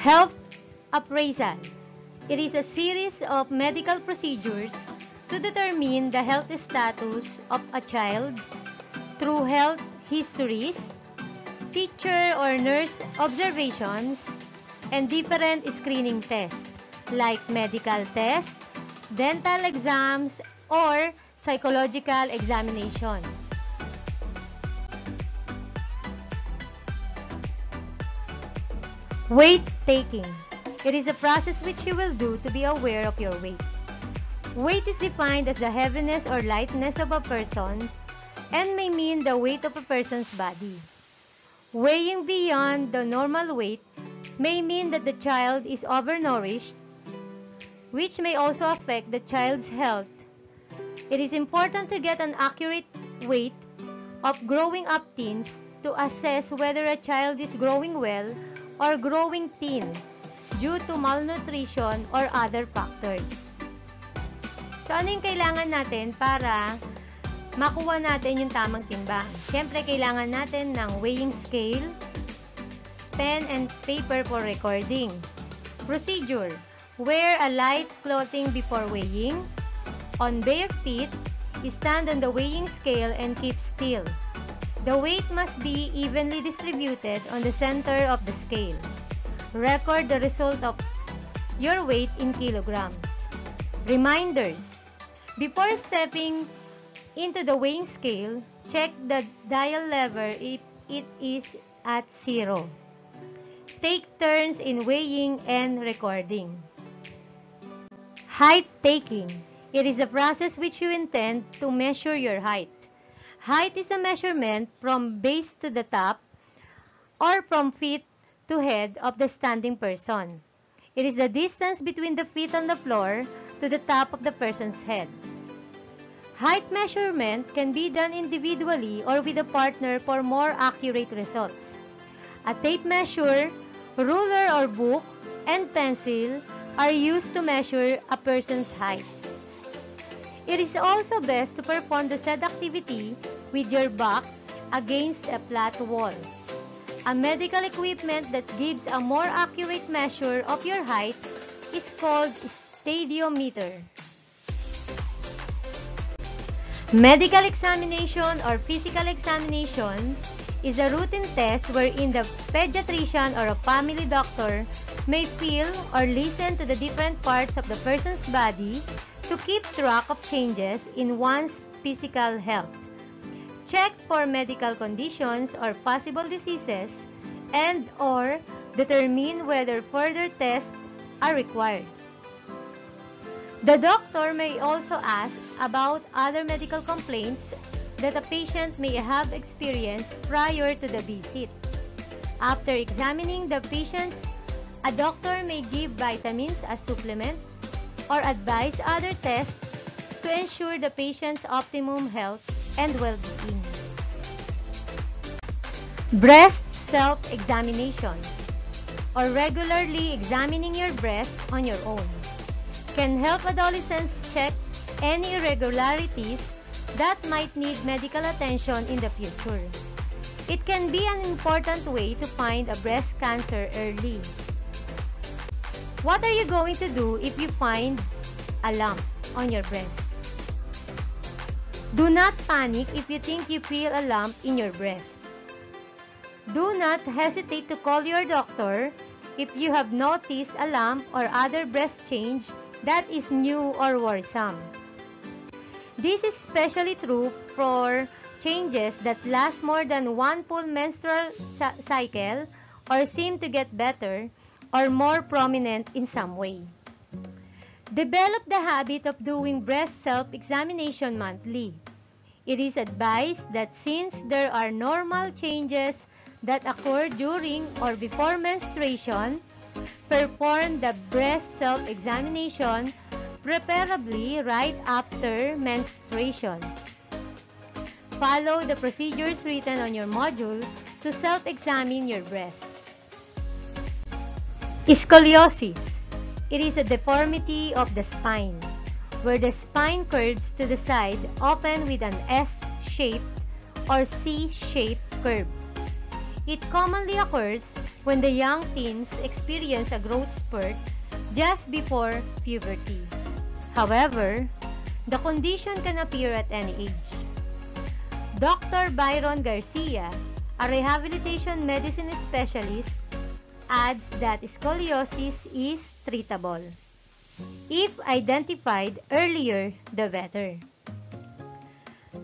Health appraisal. It is a series of medical procedures to determine the health status of a child through health histories, teacher or nurse observations, and different screening tests like medical tests, dental exams, or psychological examination. Weight taking. It is a process which you will do to be aware of your weight. Weight is defined as the heaviness or lightness of a person and may mean the weight of a person's body. Weighing beyond the normal weight may mean that the child is overnourished, which may also affect the child's health. It is important to get an accurate weight of growing up teens to assess whether a child is growing well or growing thin due to malnutrition or other factors. So ano yung kailangan natin para makuha natin yung tamang timbang? Siyempre, kailangan natin ng weighing scale, pen and paper for recording. Procedure: wear a light clothing before weighing. On bare feet, stand on the weighing scale and keep still. The weight must be evenly distributed on the center of the scale. Record the result of your weight in kilograms. Reminders: before stepping into the weighing scale, check the dial lever if it is at 0. Take turns in weighing and recording. Height taking. It is a process which you intend to measure your height. Height is a measurement from base to the top or from feet to head of the standing person. It is the distance between the feet on the floor to the top of the person's head. Height measurement can be done individually or with a partner for more accurate results. A tape measure, ruler or book, and pencil are used to measure a person's height. It is also best to perform the said activity with your back against a flat wall. A medical equipment that gives a more accurate measure of your height is called stadiometer. Medical examination or physical examination is a routine test wherein the pediatrician or a family doctor may feel or listen to the different parts of the person's body to keep track of changes in one's physical health, check for medical conditions or possible diseases, and or determine whether further tests are required. The doctor may also ask about other medical complaints that a patient may have experienced prior to the visit. After examining the patients, a doctor may give vitamins as supplement or advise other tests to ensure the patient's optimum health and well-being. Breast self-examination, or regularly examining your breast on your own, can help adolescents check any irregularities that might need medical attention in the future. It can be an important way to find a breast cancer early. What are you going to do if you find a lump on your breast? Do not panic if you think you feel a lump in your breast. Do not hesitate to call your doctor if you have noticed a lump or other breast change that is new or worrisome. This is especially true for changes that last more than one full menstrual cycle or seem to get better or more prominent in some way. Develop the habit of doing breast self-examination monthly. It is advised that since there are normal changes that occur during or before menstruation, perform the breast self-examination preferably right after menstruation. Follow the procedures written on your module to self-examine your breast. Scoliosis. It is a deformity of the spine, where the spine curves to the side, often with an S-shaped or C-shaped curve. It commonly occurs when the young teens experience a growth spurt just before puberty. However, the condition can appear at any age. Dr. Byron Garcia, a rehabilitation medicine specialist, adds that scoliosis is treatable. If identified earlier, the better.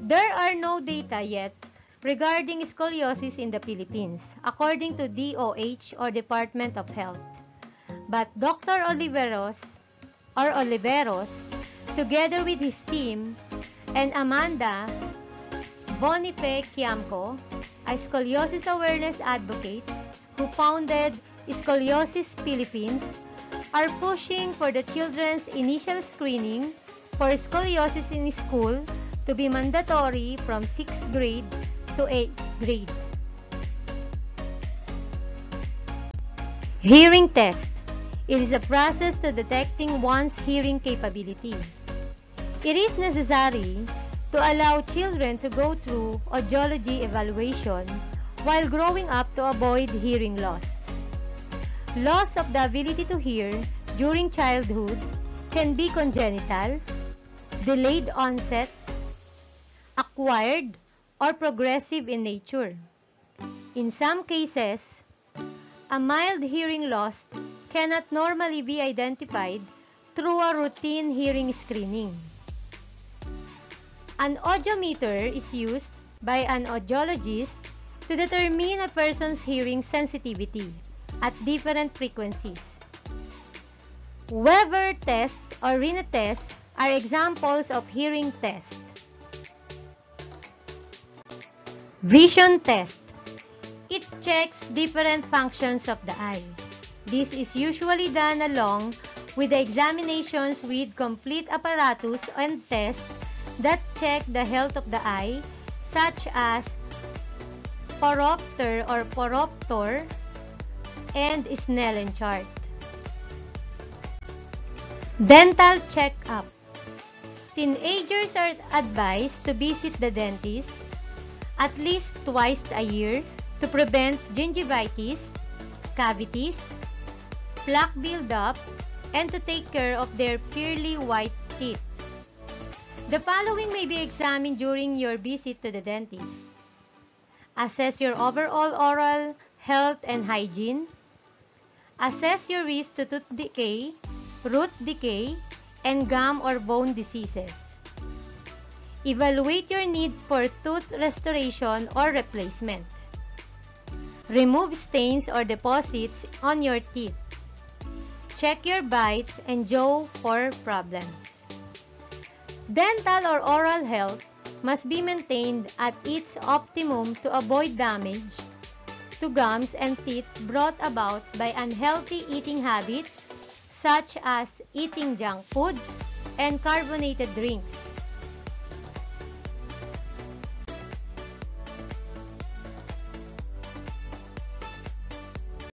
There are no data yet regarding scoliosis in the Philippines, according to DOH or Department of Health. But Dr. Oliveros, together with his team, and Amanda Bonife-Quiamco, a scoliosis awareness advocate who founded Scoliosis Philippines, are pushing for the children's initial screening for scoliosis in school to be mandatory from 6th grade to 8th grade. Hearing test. It is a process to detecting one's hearing capability. It is necessary to allow children to go through audiology evaluation while growing up to avoid hearing loss. Loss of the ability to hear during childhood can be congenital, delayed onset, acquired, or progressive in nature. In some cases, a mild hearing loss cannot normally be identified through a routine hearing screening. An audiometer is used by an audiologist to determine a person's hearing sensitivity at different frequencies. Weber test or Rene test are examples of hearing test. Vision test. It checks different functions of the eye. This is usually done along with the examinations with complete apparatus and tests that check the health of the eye, such as phoropter or phoropter and Snellen chart. Dental checkup. Teenagers are advised to visit the dentist at least twice a year to prevent gingivitis, cavities, plaque buildup, and to take care of their pearly white teeth. The following may be examined during your visit to the dentist. Assess your overall oral health and hygiene. Assess your risk to tooth decay, root decay, and gum or bone diseases. Evaluate your need for tooth restoration or replacement. Remove stains or deposits on your teeth. Check your bite and jaw for problems. Dental or oral health must be maintained at its optimum to avoid damage to gums and teeth brought about by unhealthy eating habits such as eating junk foods and carbonated drinks.